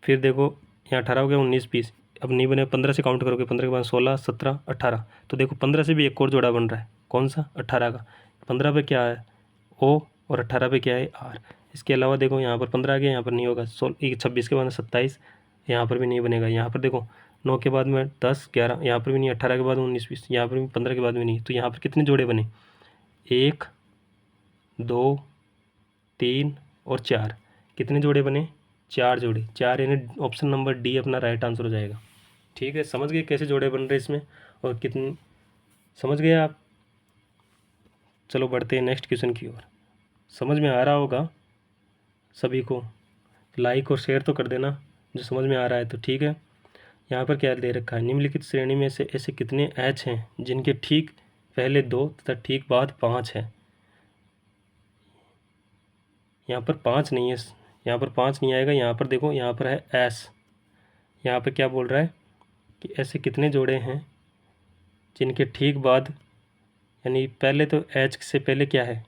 फिर देखो यहाँ 18 हो गया, 19, 20, अब नहीं बने। 15 से काउंट करोगे, 15 के बाद 16, 17, 18, तो देखो 15 से भी एक और जोड़ा बन रहा है, कौन सा, 18 का। 15 पे क्या है, ओ, और 18 पे क्या है, आर। इसके अलावा देखो यहाँ पर 15 आ गया, यहाँ पर नहीं होगा। 26 के बाद में 27, यहाँ पर भी नहीं बनेगा। यहाँ पर देखो 9 के बाद में 10, 11, यहाँ पर भी नहीं। 18 के बाद में 19, 20, यहाँ पर भी 15 के बाद में नहीं। तो यहाँ पर कितने जोड़े बने, 1, 2, 3 और 4। कितने जोड़े बने, 4 जोड़े, 4, यानी ऑप्शन नंबर डी अपना राइट आंसर हो जाएगा, ठीक है। समझ गए कैसे जोड़े बन रहे इसमें, और कितने, समझ गए आप। चलो बढ़ते हैं नेक्स्ट क्वेश्चन की ओर। समझ में आ रहा होगा सभी को, लाइक और शेयर तो कर देना जो समझ में आ रहा है तो, ठीक है। यहाँ पर क्या दे रखा है, निम्नलिखित श्रेणी में से ऐसे कितने एच हैं जिनके ठीक पहले 2 तथा ठीक बाद 5 है। यहाँ पर 5 नहीं है, यहाँ पर 5 नहीं आएगा। यहाँ पर देखो यहाँ पर है एस। यहाँ पर क्या बोल रहा है कि ऐसे कितने जोड़े हैं जिनके ठीक बाद, यानी पहले तो एच से पहले क्या है,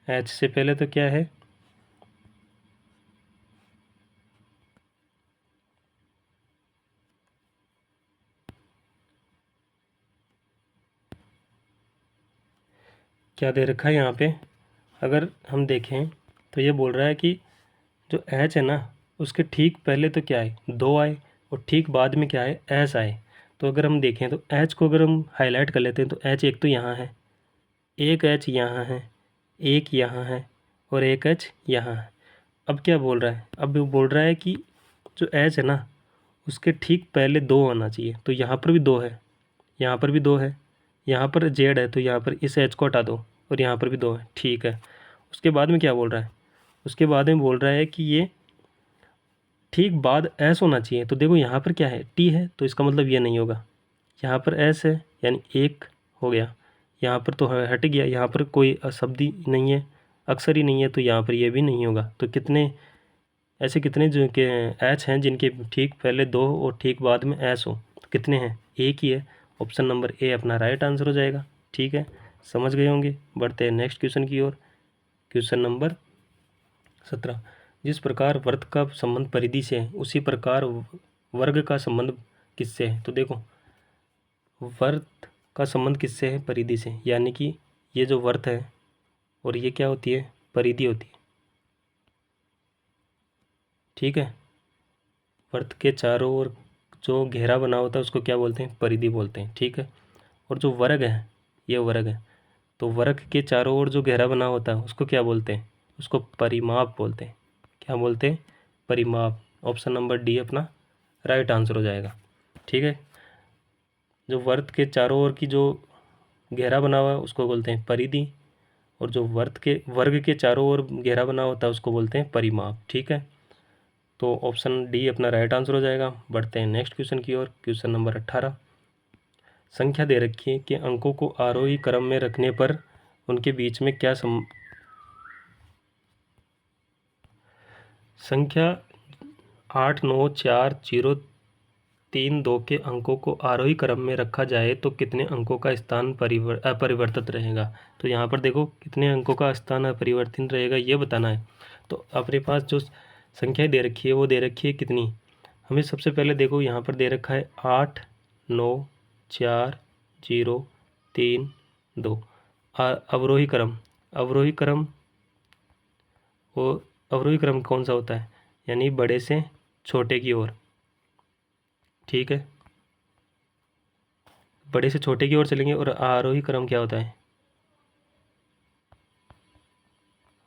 एच से पहले तो क्या है, क्या दे रखा है यहाँ पे, अगर हम देखें तो ये बोल रहा है कि जो एच है ना उसके ठीक पहले तो क्या है, 2 आए, और ठीक बाद में क्या है, एस आए। तो अगर हम देखें तो एच को अगर हम हाईलाइट कर लेते हैं तो एच एक तो यहाँ है, एक एच यहाँ है, एक यहाँ है, और एक एच यहाँ है। अब क्या बोल रहा है, अब वो बोल रहा है कि जो एच है ना उसके ठीक पहले 2 आना चाहिए। तो यहाँ पर भी 2 है, यहाँ पर भी 2 है, यहाँ पर जेड है, तो यहाँ पर इस एच को हटा दो, और यहाँ पर भी 2 है, ठीक है। उसके बाद में क्या बोल रहा है, उसके बाद में बोल रहा है कि ये ठीक बाद एस होना चाहिए। तो देखो यहाँ पर क्या है, टी है, तो इसका मतलब ये नहीं होगा। यहाँ पर एस है, यानी एक हो गया, यहाँ पर तो हट गया, यहाँ पर कोई शब्द ही नहीं है, अक्षर ही नहीं है, तो यहाँ पर ये भी नहीं होगा। तो कितने ऐसे कितने जो के एच हैं जिनके ठीक पहले 2 और ठीक बाद में एस हो, तो कितने हैं, एक ही है। ऑप्शन नंबर ए अपना राइट आंसर हो जाएगा। ठीक है, समझ गए होंगे। बढ़ते हैं नेक्स्ट क्वेश्चन की ओर। क्वेश्चन नंबर 17, जिस प्रकार वर्त का संबंध परिधि से है उसी प्रकार वर्ग का संबंध किससे है। तो देखो वर्त का संबंध किससे है, परिधि से, यानी कि ये जो वर्त है और ये क्या होती है, परिधि होती है। ठीक है, वर्त के चारों ओर जो घेरा बना होता है उसको क्या बोलते हैं, परिधि बोलते हैं। ठीक है, और जो वर्ग है, ये वर्ग है, तो वर्ग के चारों ओर जो घेरा बना होता है उसको क्या बोलते हैं, उसको परिमाप बोलते हैं। क्या बोलते हैं, परिमाप। ऑप्शन नंबर डी अपना राइट आंसर हो जाएगा। ठीक है, जो वर्त के चारों ओर की जो घेरा बना हुआ है उसको बोलते हैं परिधि, और जो वर्ग के चारों ओर घेरा बना होता है उसको बोलते हैं परिमाप। ठीक है, तो ऑप्शन डी अपना राइट आंसर हो जाएगा। बढ़ते हैं नेक्स्ट क्वेश्चन की ओर। क्वेश्चन नंबर 18, संख्या दे रखी है कि अंकों को आरोही क्रम में रखने पर उनके बीच में क्या संख्या 8 9 4 0 3 2 के अंकों को आरोही क्रम में रखा जाए तो कितने अंकों का स्थान अपरिवर्तित रहेगा। तो यहाँ पर देखो कितने अंकों का स्थान अपरिवर्तित रहेगा ये बताना है। तो अपने पास जो संख्याएं दे रखी है वो दे रखी है कितनी, हमें सबसे पहले देखो यहाँ पर दे रखा है 8 9 4 0 3 2। अवरोही क्रम, अवरोही क्रम, वो अवरोही क्रम कौन सा होता है, यानी बड़े से छोटे की ओर। ठीक है, बड़े से छोटे की ओर चलेंगे। और आरोही क्रम क्या होता है,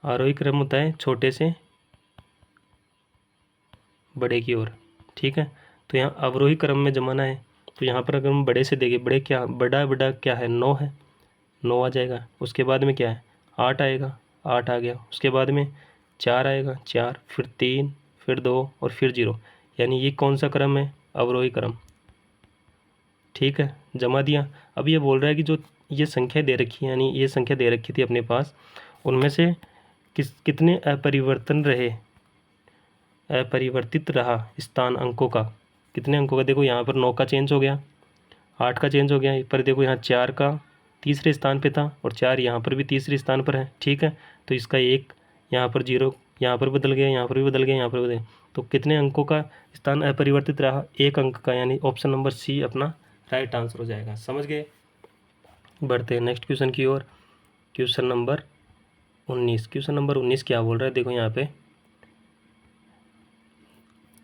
आरोही क्रम होता है छोटे से बड़े की ओर। ठीक है, तो यहाँ अवरोही क्रम में जमाना है, तो यहाँ पर अगर हम बड़े से देखें, बड़े क्या, बड़ा बड़ा क्या है, 9 है, 9 आ जाएगा। उसके बाद में क्या है, 8 आएगा, 8 आ गया। उसके बाद में 4 आएगा, 4, फिर 3, फिर 2 और फिर 0, यानी ये कौन सा क्रम है, अवरोही क्रम। ठीक है, जमा दिया। अब ये बोल रहा है कि जो ये संख्या दे रखी है, यानी ये संख्या दे रखी थी अपने पास, उनमें से कितने अपरिवर्तन रहे, अपरिवर्तित रहा स्थान अंकों का, कितने अंकों का। देखो यहाँ पर 9 का चेंज हो गया, 8 का चेंज हो गया, पर देखो यहाँ 4 का तीसरे स्थान पे था और 4 यहाँ पर भी तीसरे स्थान पर है। ठीक है, तो इसका एक यहाँ पर 0 यहाँ पर बदल गया, यहाँ पर भी बदल गया, यहाँ पर बदल गया, तो कितने अंकों का स्थान अपरिवर्तित रहा, एक अंक का, यानी ऑप्शन नंबर सी अपना राइट आंसर हो जाएगा। समझ गए। बढ़ते हैं नेक्स्ट क्वेश्चन की ओर। क्वेश्चन नंबर 19, क्वेश्चन नंबर 19 क्या बोल रहा है, देखो यहाँ पे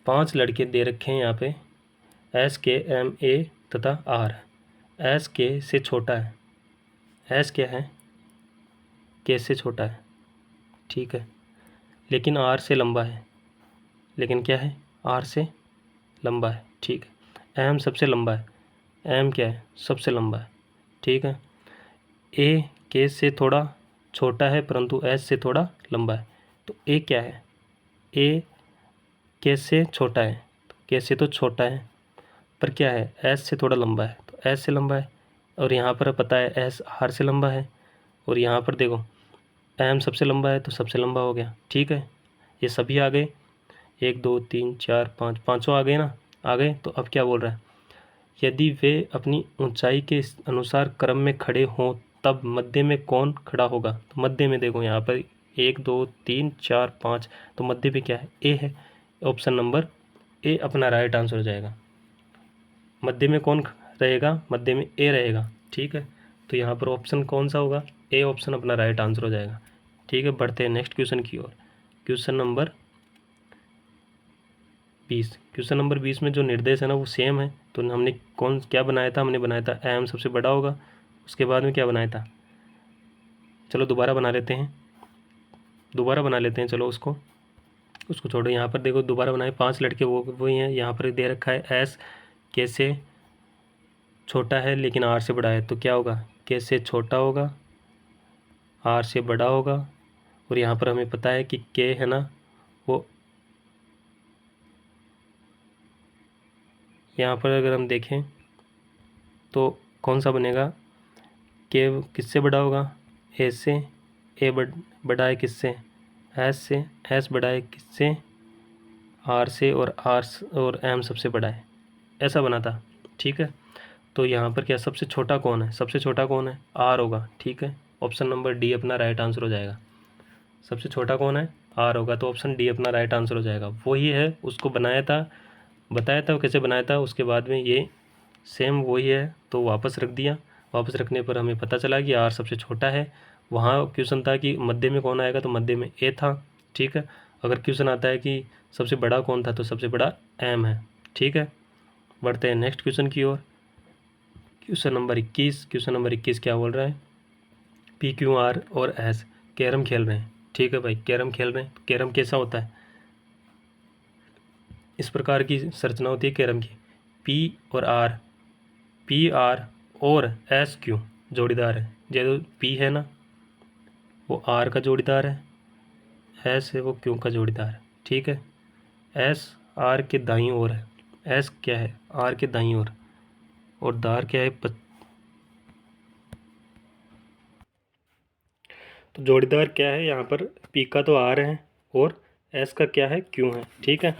5 लड़के दे रखे हैं यहाँ पे, एस के एम ए तथा आर। एस के से छोटा है, एस क्या है, के से छोटा है। ठीक है, लेकिन आर से लंबा है, लेकिन क्या है, आर से लंबा है। ठीक है, एम सबसे लंबा है, एम क्या है, सबसे लंबा है। ठीक है, ए के से थोड़ा छोटा है परंतु एस से थोड़ा लंबा है। तो ए क्या है, ए के से छोटा है, तो के से तो छोटा है पर क्या है, एस से थोड़ा लंबा है, तो एस से लंबा है। और यहाँ पर पता है एस आर से लंबा है, और यहाँ पर देखो एम सबसे लंबा है तो सबसे लंबा हो गया। ठीक है, ये सभी आ गए, 1 2 3 4 5, पाँचों आ गए ना, आ गए। तो अब क्या बोल रहा है, यदि वे अपनी ऊंचाई के अनुसार क्रम में खड़े हों तब मध्य में कौन खड़ा होगा। तो मध्य में देखो यहाँ पर 1 2 3 4 5, तो मध्य में क्या है, ए है। ऑप्शन नंबर ए अपना राइट आंसर हो जाएगा। मध्य में कौन रहेगा, मध्य में ए रहेगा। ठीक है, तो यहाँ पर ऑप्शन कौन सा होगा, ए ऑप्शन अपना राइट आंसर हो जाएगा। ठीक है, बढ़ते हैं नेक्स्ट क्वेश्चन की ओर। Question number 20। क्वेश्चन नंबर 20 में जो निर्देश है ना वो सेम है। तो हमने क्या बनाया था, हमने बनाया था एम सबसे बड़ा होगा, उसके बाद में क्या बनाया था, चलो दोबारा बना लेते हैं, चलो उसको छोड़ो। यहाँ पर देखो दोबारा बनाए 5 लड़के वही हैं। यहाँ पर दे रखा है एस कैसे छोटा है लेकिन आर से बड़ा है, तो क्या होगा, कैसे छोटा होगा आर से बड़ा होगा। और यहाँ पर हमें पता है कि के है ना वो, यहाँ पर अगर हम देखें तो कौन सा बनेगा, के किससे बड़ा होगा, ए से। ए बड़ा है किससे, एस से। एस बड़ा है किससे, आर से। और एम सबसे बड़ा है, ऐसा बना था। ठीक है, तो यहाँ पर क्या सबसे छोटा कौन है, सबसे छोटा कौन है, आर होगा। ठीक है, ऑप्शन नंबर डी अपना राइट आंसर हो जाएगा। सबसे छोटा कौन है, आर होगा, तो ऑप्शन डी अपना राइट आंसर हो जाएगा। वही है, उसको बनाया था, बताया था वो कैसे बनाया था, उसके बाद में ये सेम वही है तो वापस रख दिया। वापस रखने पर हमें पता चला कि आर सबसे छोटा है। वहाँ क्वेश्चन था कि मध्य में कौन आएगा, तो मध्य में ए था। ठीक है, अगर क्वेश्चन आता है कि सबसे बड़ा कौन था, तो सबसे बड़ा एम है। ठीक है, बढ़ते हैं नेक्स्ट क्वेश्चन की ओर। Question number 21। क्वेश्चन नंबर 21 क्या बोल रहा है, पी क्यू आर और एस कैरम खेल रहे हैं। ठीक है भाई, कैरम खेल रहे हैं। तो कैरम कैसा होता है, इस प्रकार की संरचना होती है कैरम की। पी आर और एस क्यू जोड़ीदार है। जैसे पी है ना वो आर का जोड़ीदार है, एस है वो क्यू का जोड़ीदार है। ठीक है, एस आर के दाईं ओर है, एस क्या है आर के दाईं ओर, और दार क्या है तो जोड़ीदार क्या है यहाँ पर, पी का तो आर है और एस का क्या है, क्यू है। ठीक है,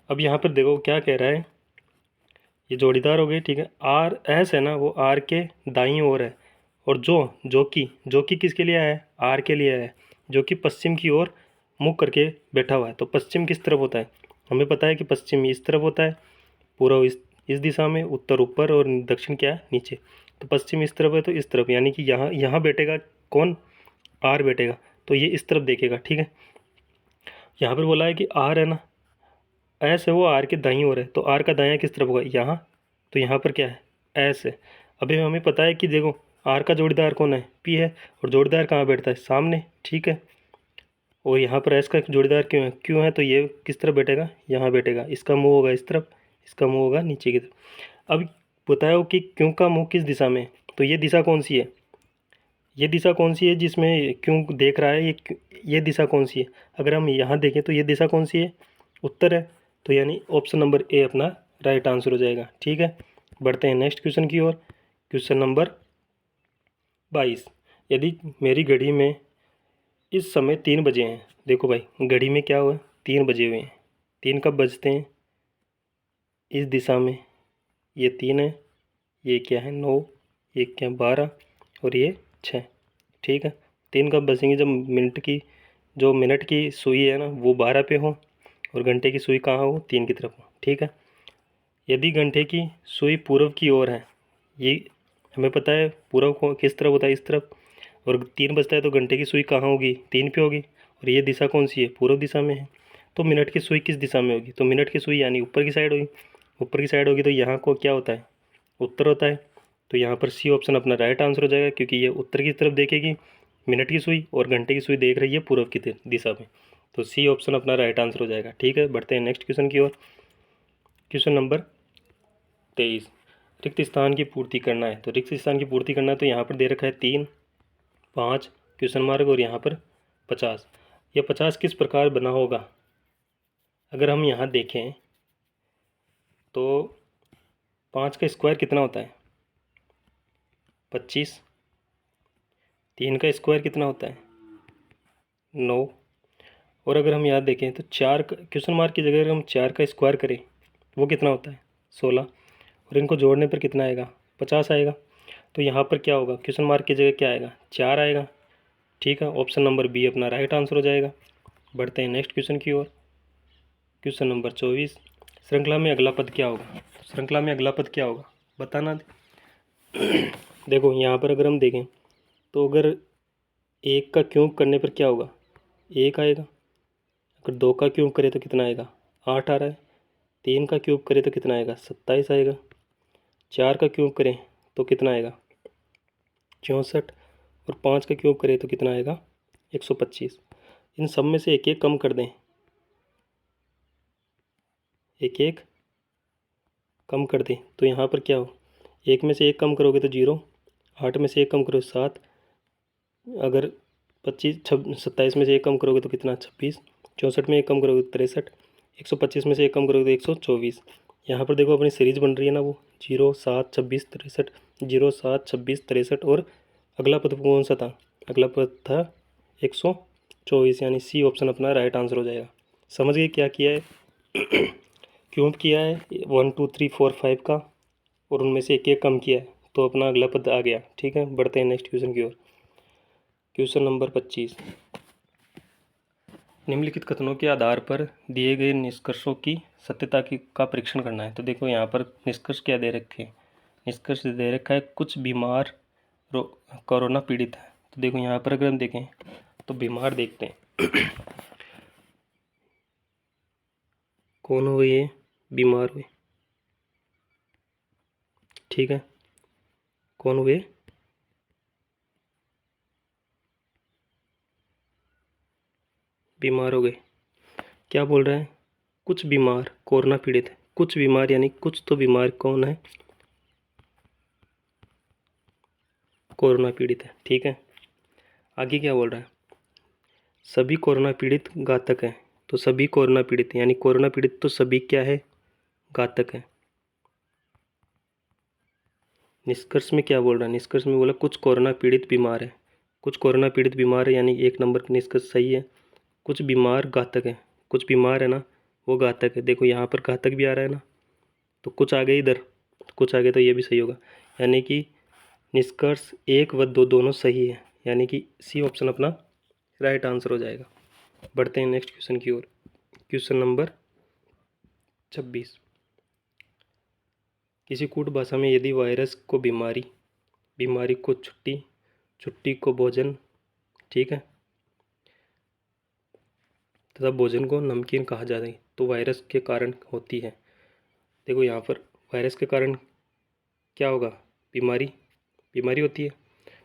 अब यहाँ पर देखो क्या कह रहा है, ये जोड़ीदार हो गए। ठीक है, आर एस है ना वो आर के दाईं ओर है, और जो कि किसके लिए है, आर के लिए है, जो कि पश्चिम की ओर मुख करके बैठा हुआ है। तो पश्चिम किस तरफ होता है, हमें पता है कि पश्चिम इस तरफ होता है, पूर्व इस दिशा में, उत्तर ऊपर और दक्षिण क्या है नीचे। तो पश्चिम इस तरफ है तो इस तरफ, यानी कि यहाँ बैठेगा कौन, आर बैठेगा, तो ये इस तरफ देखेगा। ठीक है, यहाँ पर बोला है कि आर है ना एस है वो आर के दाईं ओर है, तो आर का दायां किस तरफ होगा, यहाँ। तो यहाँ पर क्या है, एस है। अभी हमें पता है कि देखो आर का जोड़ीदार कौन है, पी है, और जोड़ीदार कहाँ बैठता है, सामने। ठीक है, और यहाँ पर एस का जोड़ीदार क्यों है, तो ये किस तरफ बैठेगा, यहाँ बैठेगा। इसका मुंह होगा इस तरफ, इसका मुंह होगा नीचे की तरफ। अब बताओ कि क्यों का मुंह किस दिशा में है, तो ये दिशा कौन सी है, ये दिशा कौन सी है जिसमें क्यों देख रहा है, ये दिशा कौन सी है। अगर हम यहाँ देखें तो ये दिशा कौन सी है, उत्तर है। तो यानी ऑप्शन नंबर ए अपना राइट आंसर हो जाएगा। ठीक है, बढ़ते हैं नेक्स्ट क्वेश्चन की ओर। Question number 22। यदि मेरी घड़ी में इस समय 3 बजे हैं, देखो भाई घड़ी में क्या हुआ, 3 बजे हुए हैं। 3 कब बजते हैं, इस दिशा में, ये 3 है, ये क्या है 9, ये क्या 12, और ये 6। ठीक है, 3 कब बजेंगे, जब मिनट की सुई है ना वो 12 पे हो, और घंटे की सुई कहाँ हो, 3 की तरफ हो। ठीक है, यदि घंटे की सुई पूर्व की ओर है, ये हमें पता है पूर्व को किस तरफ होता है, इस तरफ, और 3 बजता है तो घंटे की सुई कहाँ होगी, 3 पे होगी, और ये दिशा कौन सी है, पूर्व दिशा में है। तो मिनट की सुई किस दिशा में होगी, तो मिनट की सुई यानी ऊपर की साइड होगी। ऊपर की साइड होगी तो यहाँ को क्या होता है, उत्तर होता है। तो यहाँ पर सी ऑप्शन अपना राइट आंसर हो जाएगा, क्योंकि ये उत्तर की तरफ देखेगी मिनट की सुई, और घंटे की सुई देख रही है पूर्व की दिशा में। तो सी ऑप्शन अपना राइट आंसर हो जाएगा। ठीक है, बढ़ते हैं नेक्स्ट क्वेश्चन की ओर। Question number 23। रिक्त स्थान की पूर्ति करना है, तो रिक्त स्थान की पूर्ति करना है, तो यहाँ पर दे रखा है 3, 5 क्वेश्चन मार्क, और यहाँ पर 50। यह 50 किस प्रकार बना होगा, अगर हम यहाँ देखें तो 5 का स्क्वायर कितना होता है, 25। 3 का स्क्वायर कितना होता है, 9। और अगर हम यहाँ देखें तो 4 का क्वेश्चन मार्क की जगह अगर हम 4 का स्क्वायर करें वो कितना होता है, 16। और इनको जोड़ने पर कितना आएगा, 50 आएगा। तो यहाँ पर क्या होगा, क्वेश्चन मार्क की जगह क्या आएगा, 4 आएगा। ठीक है, ऑप्शन नंबर बी अपना राइट आंसर हो जाएगा। बढ़ते हैं नेक्स्ट क्वेश्चन की ओर। Question number 24। श्रृंखला में अगला पद क्या होगा, श्रृंखला में अगला पद क्या होगा बताना। देखो यहाँ पर अगर हम देखें तो अगर 1 का क्यूब करने पर क्या होगा, 1 आएगा। अगर 2 का क्यूब करें तो कितना आएगा, 8 आ रहा है। 3 का क्यूब करें तो कितना आएगा, 27 आएगा। 4 का क्यूब करें तो कितना आएगा, 64। और 5 का क्यूब करें तो कितना आएगा, 125। इन सब में से एक एक कम कर दें, एक एक कम कर दें तो यहाँ पर क्या हो, 1 में से 1 कम करोगे तो 0, 8 में से 1 कम करो 7, अगर 27 में से 1 कम करोगे तो कितना, 26, 64 में 1 कम करोगे तो 63, 125 में से 1 कम करोगे तो 124। यहाँ पर देखो अपनी सीरीज बन रही है ना, वो 0 7 26 63, 0 7 26 63। और अगला पद कौन सा था, अगला पद था 124, यानी सी ऑप्शन अपना राइट आंसर हो जाएगा। समझ गए क्या किया है, क्यूब किया है 1 2 3 4 5 का, और उनमें से एक एक कम किया है तो अपना अगला पद आ गया। ठीक है, बढ़ते हैं नेक्स्ट क्वेश्चन की ओर। क्वेश्चन नंबर 25, निम्नलिखित कथनों के आधार पर दिए गए निष्कर्षों की सत्यता की का परीक्षण करना है। तो देखो यहाँ पर निष्कर्ष क्या दे रखे हैं, निष्कर्ष दे रखा है कुछ बीमार कोरोना पीड़ित है। तो देखो यहाँ पर अगर हम देखें तो बीमार देखते हैं कौन हुए, ये बीमार हुए, ठीक है, कौन हुए, बीमार हो गए। क्या बोल रहे हैं, कुछ बीमार कोरोना पीड़ित है, कुछ बीमार यानी कुछ तो बीमार कौन है, कोरोना पीड़ित है। ठीक है, आगे क्या बोल रहा है, सभी कोरोना पीड़ित घातक है। तो सभी कोरोना पीड़ित यानी कोरोना पीड़ित तो सभी क्या है, घातक है। निष्कर्ष में क्या बोल रहा है, निष्कर्ष में बोला कुछ कोरोना पीड़ित बीमार है, कुछ कोरोना पीड़ित बीमार है, यानी 1 नंबर का निष्कर्ष सही है। कुछ बीमार घातक है, कुछ बीमार है ना वो घातक है। देखो यहाँ पर घातक भी आ रहा है ना, तो कुछ आ गए इधर, कुछ आ गए तो ये भी सही होगा, यानी कि निष्कर्ष 1 व 2 दोनों सही है, यानी कि सी ऑप्शन अपना राइट आंसर हो जाएगा। बढ़ते हैं नेक्स्ट क्वेश्चन की ओर। क्वेश्चन नंबर 26, किसी कूट भाषा में यदि वायरस को बीमारी, बीमारी को छुट्टी, छुट्टी को भोजन, ठीक है, तथा भोजन को नमकीन कहा जाता है, तो वायरस के कारण होती है। देखो यहाँ पर वायरस के कारण क्या होगा, बीमारी, बीमारी होती है,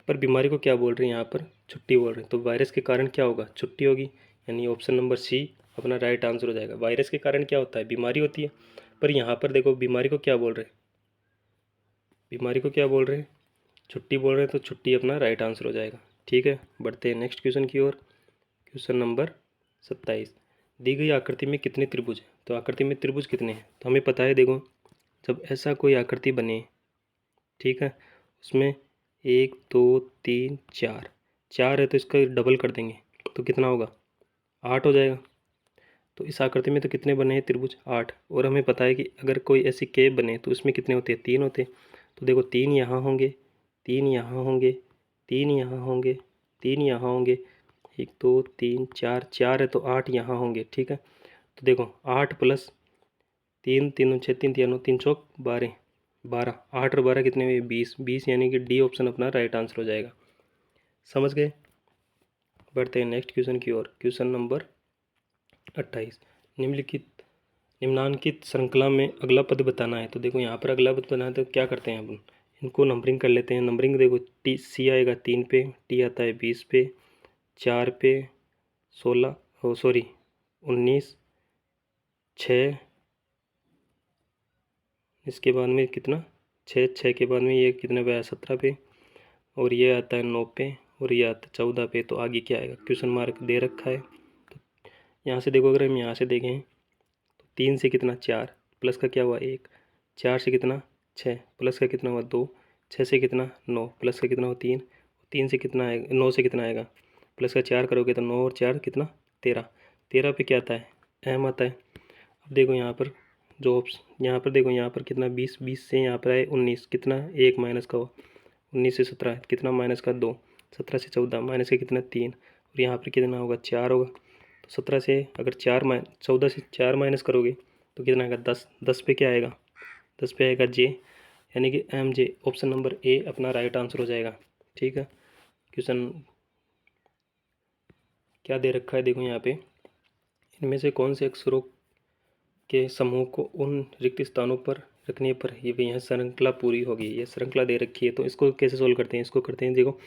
पर बीमारी को क्या बोल रहे हैं यहाँ पर, छुट्टी बोल रहे हैं। तो वायरस के कारण क्या होगा, छुट्टी होगी, यानी ऑप्शन नंबर सी अपना राइट आंसर हो जाएगा। वायरस के कारण क्या होता है, बीमारी होती है, पर यहाँ पर देखो बीमारी को क्या बोल रहे हैं, बीमारी को क्या बोल रहे हैं, छुट्टी बोल रहे हैं, तो छुट्टी अपना राइट आंसर हो जाएगा। ठीक है, बढ़ते हैं नेक्स्ट क्वेश्चन की ओर। क्वेश्चन नंबर 27, दी गई आकृति में कितने त्रिभुज हैं। तो आकृति में त्रिभुज कितने हैं, तो हमें पता है, देखो जब ऐसा कोई आकृति बने, ठीक है, उसमें 1 2 3 4, 4 है तो इसका डबल कर देंगे तो कितना होगा, 8 हो जाएगा। तो इस आकृति में तो कितने बने हैं त्रिभुज, 8। और हमें पता है कि अगर कोई ऐसी केप बने तो उसमें कितने होते हैं, 3 होते हैं। तो देखो 3 यहाँ होंगे, 3 यहाँ होंगे, 3 यहाँ होंगे, 3 यहाँ होंगे, 1 2 3 4, 4 है तो 8 यहाँ होंगे। ठीक है, तो देखो 8 प्लस 3 3 6 3 3 3 चौक 12, 12 8 और 12 कितने हुए, 20, 20 यानी कि डी ऑप्शन अपना राइट आंसर हो जाएगा। समझ गए, बढ़ते हैं नेक्स्ट क्वेश्चन की ओर। क्वेश्चन नंबर 28, निम्नलिखित निम्नांकित श्रृंखला में अगला पद बताना है। तो देखो यहाँ पर अगला पद बनाना है तो क्या करते हैं अपन, इनको नंबरिंग कर लेते हैं। नंबरिंग देखो टी सी आएगा 3 पे, टी आता है 20 पे, 4 पे 16, ओ सॉरी 19, 6, इसके बाद में कितना 6, 6 के बाद में ये कितने पे आया 17 पे, और ये आता है 9 पे, और ये आता है 14 पे। तो आगे क्या आएगा, क्वेश्चन मार्क दे रखा है। तो यहाँ से देखो, अगर हम यहाँ से देखें तो 3 से कितना 4, प्लस का क्या हुआ 1, 4 से कितना 6, प्लस का कितना हुआ 2, 6 से कितना 9, प्लस का कितना हुआ 3, 3 से कितना आएगा 9 से कितना आएगा, प्लस का 4 करोगे तो 9 और 4 कितना 13, 13 पे क्या आता है एम आता है। अब देखो यहाँ पर जो ऑप्शन, यहाँ पर देखो यहाँ पर कितना 20, 20 से यहाँ पर आए 19, कितना 1 माइनस का हुआ, 19 से 17 कितना माइनस का 2, 17 से 14 माइनस का कितना 3, और यहाँ पर कितना होगा 4 होगा। तो 17 से अगर 14 से 4 माइनस करोगे तो कितना आएगा 10, 10 पे क्या आएगा, 10 पे आएगा जे, यानी कि M J, option number A अपना राइट आंसर हो जाएगा। ठीक है, क्वेश्चन क्या दे रखा है, देखो यहाँ पे, इनमें से कौन से अक्षरों के समूह को उन रिक्त स्थानों पर रखने पर ये यह श्रृंखला पूरी होगी। ये श्रृंखला दे रखी है, तो इसको कैसे सोल्व करते हैं, इसको करते हैं, देखो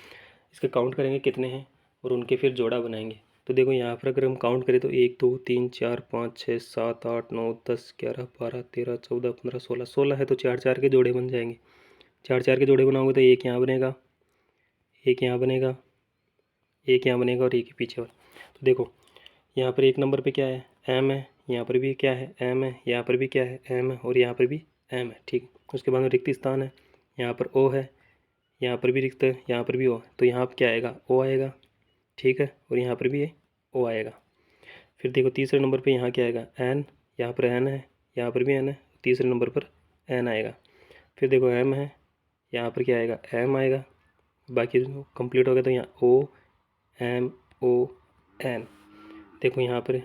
इसका काउंट करेंगे कितने हैं और उनके फिर जोड़ा बनाएंगे। तो देखो यहाँ पर अगर हम काउंट करें तो 1 2 3 4 5 6 7 8 9 10 11 12 13 14 15 16, 16 है तो 4 4 के जोड़े बन जाएंगे। 4 4 के जोड़े बनाओगे तो एक यहाँ बनेगा, एक यहाँ बनेगा, एक यहाँ बनेगा और एक ही पीछे वाला। तो देखो यहाँ पर एक नंबर पे क्या है, एम है, यहाँ पर भी क्या है, एम है, यहाँ पर भी क्या है, एम है, और यहाँ पर भी एम है। ठीक, उसके बाद में रिक्त स्थान है, यहाँ पर ओ है, यहाँ पर भी रिक्त है, यहाँ पर भी ओ है, तो यहाँ पर क्या आएगा, ओ आएगा। ठीक है, और यहाँ पर भी ओ आएगा। फिर देखो तीसरे नंबर पे यहाँ क्या आएगा, एन, यहाँ पर एन है, यहाँ पर भी एन है, तीसरे नंबर पर एन आएगा। फिर देखो एम है, यहाँ पर क्या आएगा, एम आएगा। बाकी कंप्लीट हो गया, तो यहाँ ओ एम ओ एन। देखो यहाँ पर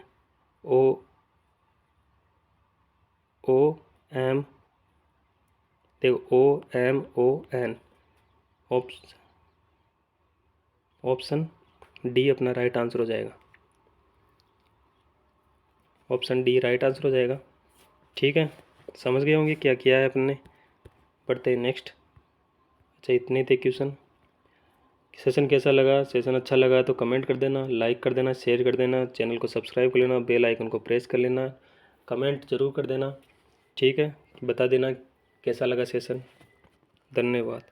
ओ ओ एम, देखो O M O N. Option D अपना राइट आंसर हो जाएगा, ऑप्शन डी राइट आंसर हो जाएगा। ठीक है, समझ गए होंगे क्या किया है अपन ने। पढ़ते हैं नेक्स्ट। अच्छा, इतने थे क्वेश्चन। सेशन कैसा लगा, सेशन अच्छा लगा तो कमेंट कर देना, लाइक कर देना, शेयर कर देना, चैनल को सब्सक्राइब कर लेना, बेल आइकन को प्रेस कर लेना, कमेंट ज़रूर कर देना। ठीक है, बता देना कैसा लगा सेशन। धन्यवाद।